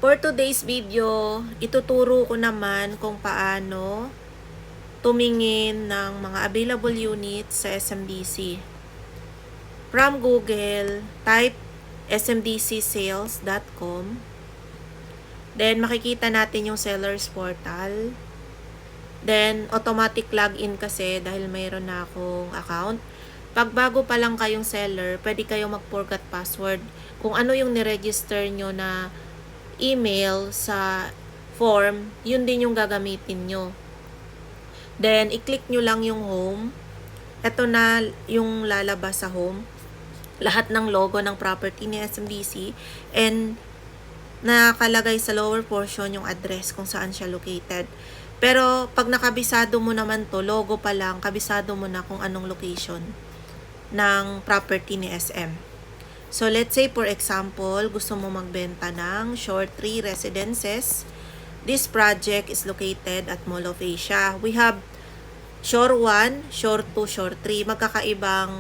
For today's video, ituturo ko naman kung paano tumingin ng mga available units sa SMDC. From Google, type smdcsales.com. Then, makikita natin yung seller's portal. Then, automatic login kasi dahil mayroon na akong account. Pag bago pa lang kayong seller, pwede kayong mag-forgot password. Kung ano yung niregister nyo na email sa form, yun din yung gagamitin nyo. Then, i-click nyo lang yung home. Ito na yung lalabas sa home. Lahat ng logo ng property ni SMDC. And, nakalagay sa lower portion yung address kung saan siya located. Pero, pag nakabisado mo naman to, logo pa lang, kabisado mo na kung anong location ng property ni SM. So, let's say, for example, gusto mo magbenta ng Shore 3 Residences. This project is located at Mall of Asia. We have Shore 1, Shore 2, Shore 3. Magkakaibang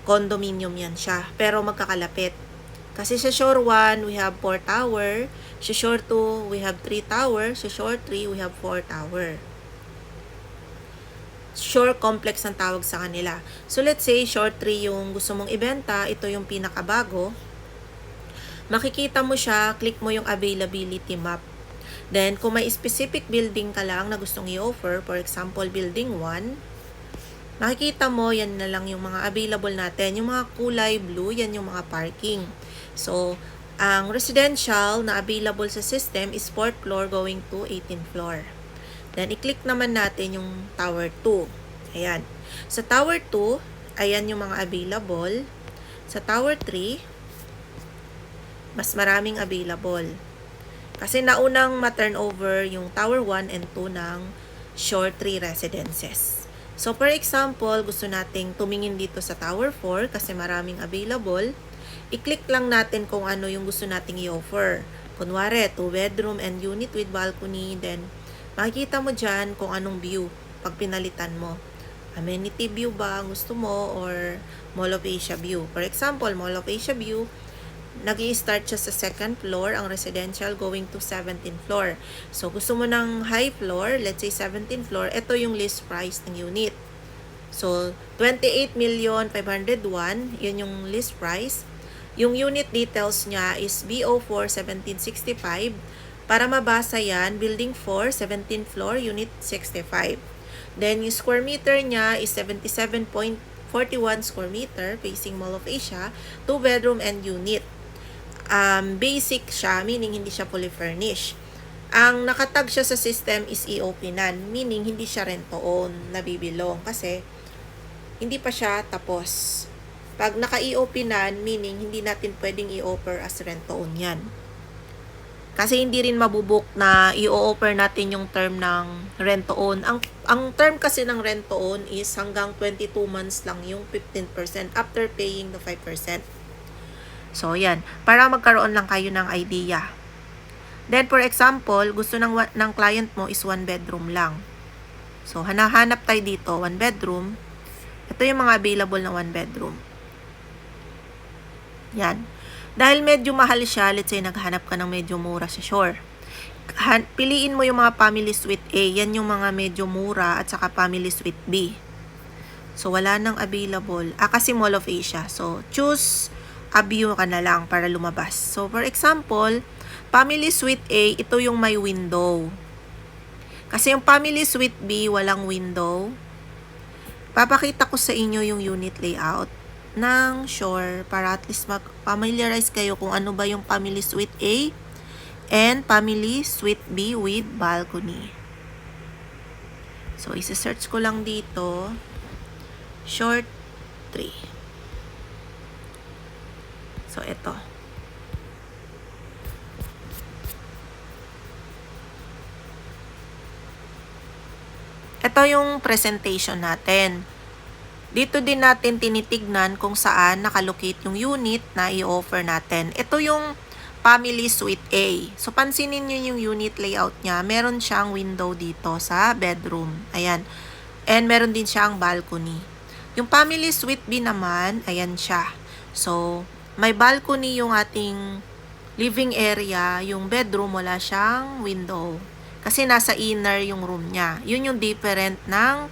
condominium yan siya, pero magkakalapit. Kasi sa Shore 1, we have 4 tower. Sa Shore 2, we have 3 tower. Sa Shore 3, we have 4 tower. Shore complex ang tawag sa kanila. So, let's say, Shore 3 yung gusto mong ibenta. Ito yung pinakabago. Makikita mo siya, click mo yung availability map. Then, kung may specific building ka lang na gustong i-offer, for example, building 1, makikita mo, yan na lang yung mga available natin. Yung mga kulay blue, yan yung mga parking. So, ang residential na available sa system is 4th floor going to 18th floor. Then, i-click naman natin yung Tower 2. Ayan. Sa Tower 2, ayan yung mga available. Sa Tower 3, mas maraming available. Kasi naunang ma-turnover yung Tower 1 and 2 ng Shore 3 Residences. So, for example, gusto nating tumingin dito sa Tower 4 kasi maraming available. I-click lang natin kung ano yung gusto nating i-offer. Kunwari, 2 bedroom and unit with balcony. Then, makikita mo dyan kung anong view pag pinalitan mo. Amenity view ba ang gusto mo or Mall of Asia view. For example, Mall of Asia view, nag-i-start siya sa 2nd floor, ang residential going to 17th floor. So, gusto mo ng high floor, let's say 17th floor, ito yung list price ng unit. So, 28,501,000, yun yung list price. Yung unit details niya is BO4 1765. Para mabasa yan, building 4, 17th floor, unit 65. Then, yung square meter niya is 77.41 square meter, facing Mall of Asia, 2 bedroom and unit. Basic siya, meaning hindi siya fully furnished. Ang nakatag siya sa system is EOP-NAN, meaning hindi siya rent-to-own, nabibilong, kasi hindi pa siya tapos. Pag naka-EOP-NAN, meaning hindi natin pwedeng i-offer as rent-to-own yan. Kasi hindi rin mabubuk na i-offer natin yung term ng rent-to-own. Ang term kasi ng rent-to-own is hanggang 22 months lang yung 15% after paying the 5%. So, yan. Para magkaroon lang kayo ng idea. Then, for example, gusto ng client mo is 1 bedroom lang. So, hanahanap tayo dito, 1 bedroom. Ito yung mga available na 1 bedroom. Yan. Dahil medyo mahal siya, let's say naghanap ka ng medyo mura sa Shore. Piliin mo yung mga family suite A. Yan yung mga medyo mura at saka family suite B. So, wala nang available. Kasi Mall of Asia. So, choose a view ka na lang para lumabas. So, for example, family suite A, ito yung may window. Kasi yung family suite B, walang window. Papakita ko sa inyo yung unit layout ng Shore para at least mag-familiarize kayo kung ano ba yung family suite A and family suite B with balcony. So, isa-search ko lang dito, Shore 3. So, ito. Ito yung presentation natin. Dito din natin tinitignan kung saan nakalocate yung unit na i-offer natin. Ito yung family suite A. So, pansinin nyo yung unit layout niya. Meron siyang window dito sa bedroom. Ayan. And meron din siyang balcony. Yung family suite B naman, ayan siya. So, may balcony yung ating living area, yung bedroom, wala siyang window. Kasi nasa inner yung room niya. Yun yung different ng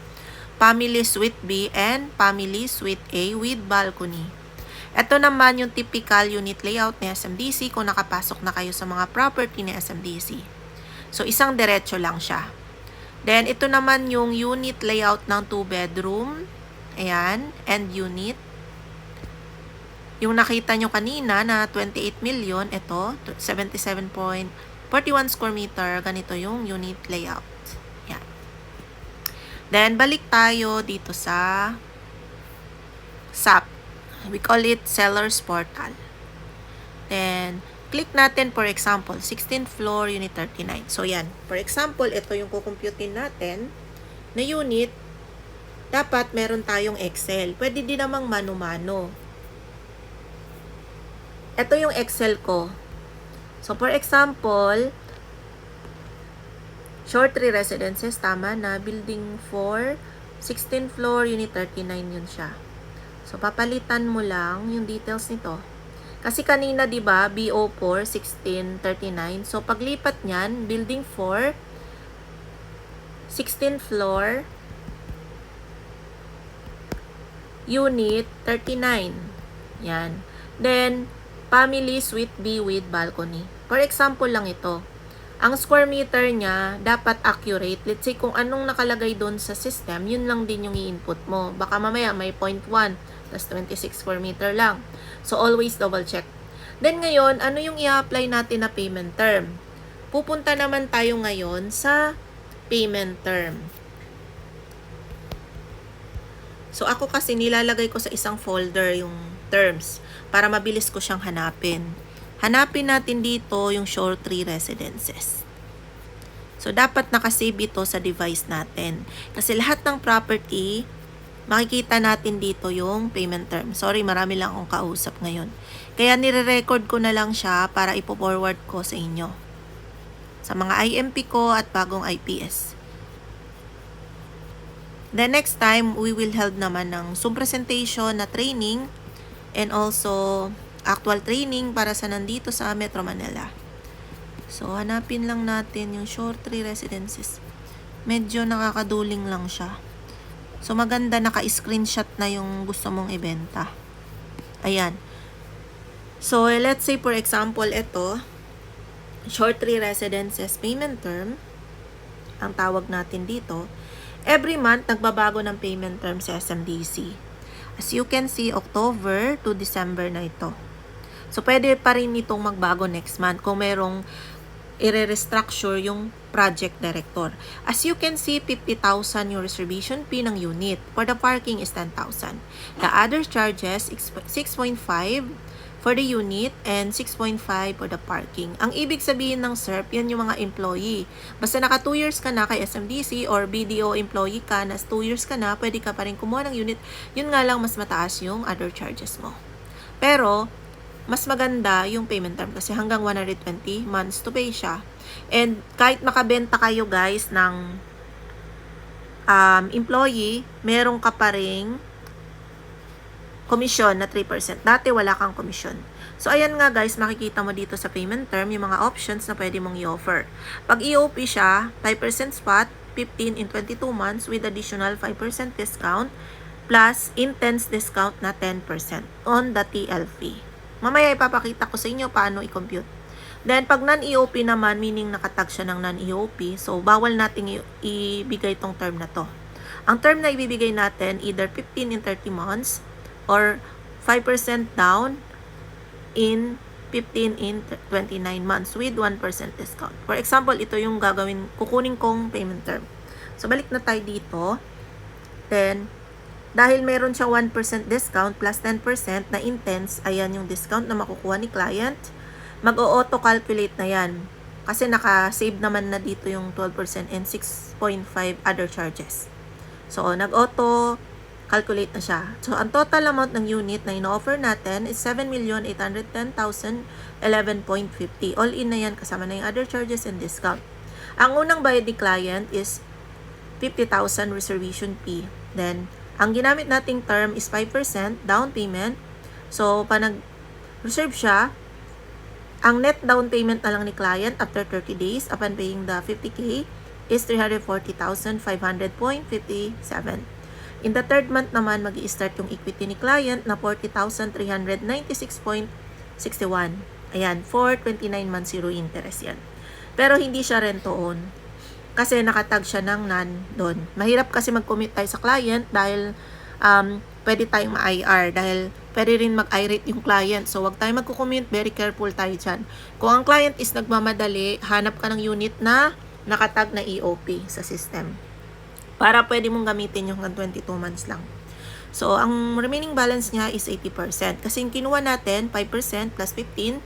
family suite B and family suite A with balcony. Ito naman yung typical unit layout ni SMDC kung nakapasok na kayo sa mga property ni SMDC. So, isang diretso lang siya. Then, ito naman yung unit layout ng 2-bedroom. Ayan, and unit. Yung nakita nyo kanina na 28 million, ito, 77.41 square meter, ganito yung unit layout. Yan. Then, balik tayo dito sa SAP. We call it Seller's Portal. Then, click natin, for example, 16th floor, unit 39. So, yan. For example, ito yung kukumputin natin na unit. Dapat meron tayong Excel. Pwede din namang mano-mano. Ito yung Excel ko. So, for example, short 3 residences, tama na, building 4, 16th floor, unit 39 yun siya. So, papalitan mo lang yung details nito. Kasi kanina, di ba, BO4, 1639. So, paglipat niyan, building 4, 16th floor, unit 39. Yan. Then, family suite B with balcony. For example lang ito. Ang square meter niya, dapat accurate. Let's say, kung anong nakalagay doon sa system, yun lang din yung i-input mo. Baka mamaya may 0.1, tas 26 square meter lang. So, always double check. Then, ngayon, ano yung i-apply natin na payment term? Pupunta naman tayo ngayon sa payment term. So, ako kasi nilalagay ko sa isang folder yung terms para mabilis ko siyang hanapin. Hanapin natin dito yung short 3 residences. So, dapat nakasave ito sa device natin. Kasi lahat ng property, makikita natin dito yung payment term. Sorry, marami lang akong kausap ngayon. Kaya nire-record ko na lang siya para ipo-forward ko sa inyo. Sa mga IMP ko at bagong IPS. The next time, we will held naman ng Zoom presentation na training and also actual training para sa nandito sa Metro Manila. So, hanapin lang natin yung short 3 residences. Medyo nakakaduling lang siya. So, maganda naka-screenshot na yung gusto mong ibenta. Ayan. So, let's say for example, ito, short 3 residences payment term, ang tawag natin dito. Every month, nagbabago ng payment term sa SMDC. As you can see, October to December na ito. So, pwede pa rin itong magbago next month kung merong i-restructure yung project director. As you can see, 50,000 yung reservation fee ng unit. For the parking is 10,000. The other charges, 6.5 for the unit and 6.5 for the parking. Ang ibig sabihin ng SERP, yan yung mga employee. Basta naka 2 years ka na kay SMDC or BDO employee ka, nas 2 years ka na, pwede ka pa rin kumuha ng unit. Yun nga lang, mas mataas yung other charges mo. Pero, mas maganda yung payment term kasi hanggang 120 months to pay siya. And kahit makabenta kayo guys ng employee, meron ka pa ring commission na 3%. Dati wala kang commission. So, ayan nga guys, makikita mo dito sa payment term yung mga options na pwede mong i-offer. Pag EOP siya, 5% spot, 15 in 22 months with additional 5% discount plus intense discount na 10% on the TL fee. Mamaya ipapakita ko sa inyo paano i-compute. Then, pag non-EOP naman, meaning nakatag siya ng non-EOP, so bawal nating ibigay itong term na to. Ang term na ibibigay natin, either 15 in 30 months or 5% down in 15 in 29 months with 1% discount. For example, ito yung kukunin kong payment term. So, balik na tayo dito. Then, dahil meron siya 1% discount plus 10% na intense, ayan yung discount na makukuha ni client, mag-auto-calculate na yan. Kasi naka-save naman na dito yung 12% and 6.5 other charges. So, nag-auto-calculate na siya. So, ang total amount ng unit na ino-offer natin is 7,810,011.50. All in na yan, kasama na yung other charges and discount. Ang unang bayad ni client is 50,000 reservation fee. Then, ang ginamit nating term is 5% down payment. So, pa nag-reserve siya, Ang net down payment na lang ni client after 30 days upon paying the 50K is 340,500.57. In the third month naman, mag-i-start yung equity ni client na 40,396.61. Ayan, for 29 months zero interest yan. Pero hindi siya rent-to-own kasi nakatag siya ng none doon. Mahirap kasi mag-commit tayo sa client dahil pwede tayong ma-IR dahil pwede rin mag-irate yung client. So, wag tayo magko-commit. Very careful tayo dyan. Kung ang client is nagmamadali, hanap ka ng unit na nakatag na EOP sa system para pwede mong gamitin yung 22 months lang. So, ang remaining balance niya is 80%. Kasi yung kinuha natin, 5% plus 15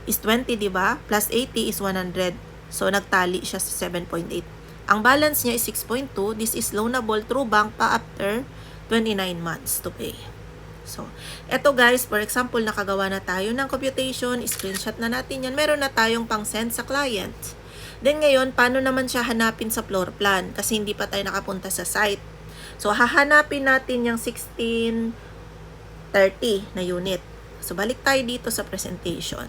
is 20, di ba? Plus 80 is 100. So, nagtali siya sa 7.8. Ang balance niya is 6.2. This is loanable through bank pa after 29 months to pay. So, eto guys, for example, nakagawa na tayo ng computation, screenshot na natin yan. Meron na tayong pang-send sa client. Then ngayon, paano naman siya hanapin sa floor plan? Kasi hindi pa tayo nakapunta sa site. So, hahanapin natin yung 1630 na unit. So, balik tayo dito sa presentation.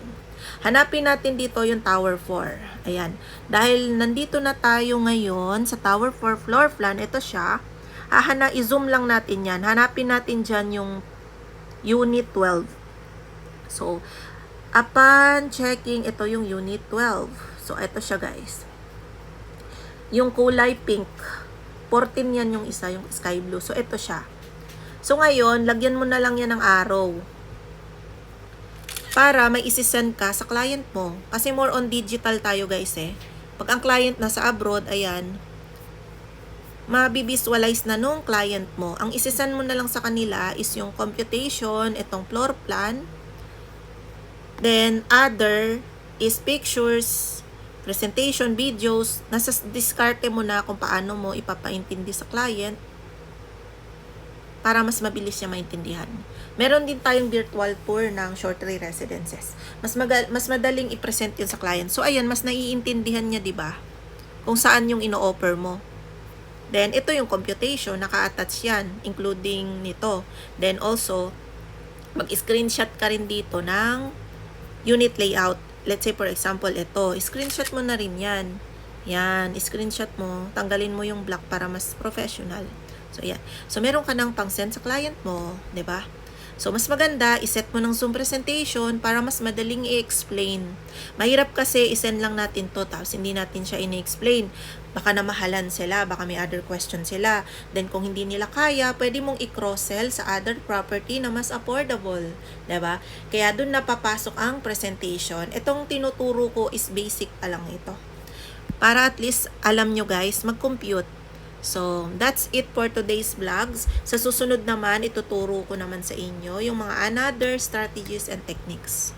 Hanapin natin dito yung Tower 4. Ayan. Dahil nandito na tayo ngayon sa Tower 4 floor plan, ito siya. I-zoom lang natin yan. Hanapin natin dyan yung Unit 12. So, upon checking, ito yung Unit 12. So, ito siya guys. Yung kulay pink. 14 yan yung isa, yung sky blue. So, ito siya. So, ngayon, lagyan mo na lang yan ng arrow. Para may isi-send ka sa client mo. Kasi more on digital tayo guys eh. Pag ang client nasa abroad, ayan, mabivisualize na nung client mo. Ang isi-send mo na lang sa kanila is yung computation, itong floor plan. Then, other is pictures, presentation, videos. Nasa diskarte mo na kung paano mo ipapaintindi sa client para mas mabilis siya maintindihan. Meron din tayong virtual tour ng short stay residences. Mas madaling i-present yun sa client. So, ayan, mas naiintindihan niya, di ba? Kung saan yung ino-offer mo. Then, ito yung computation, naka-attach yan, including nito. Then, also, mag-screenshot ka rin dito ng unit layout. Let's say, for example, ito. Screenshot mo na rin yan. Yan, screenshot mo. Tanggalin mo yung black para mas professional. So, yan. So, meron ka ng pang-send sa client mo, ba? Diba? So, mas maganda, iset mo ng Zoom presentation para mas madaling i-explain. Mahirap kasi, isend lang natin to, tapos hindi natin siya ini-explain. Baka namahalan sila, baka may other question sila. Then, kung hindi nila kaya, pwede mong i-cross-sell sa other property na mas affordable. Diba? Kaya dun napapasok ang presentation. Itong tinuturo ko is basic pa lang ito. Para at least, alam nyo guys, mag-compute. So, that's it for today's vlogs. Sa susunod naman, ituturo ko naman sa inyo yung mga another strategies and techniques.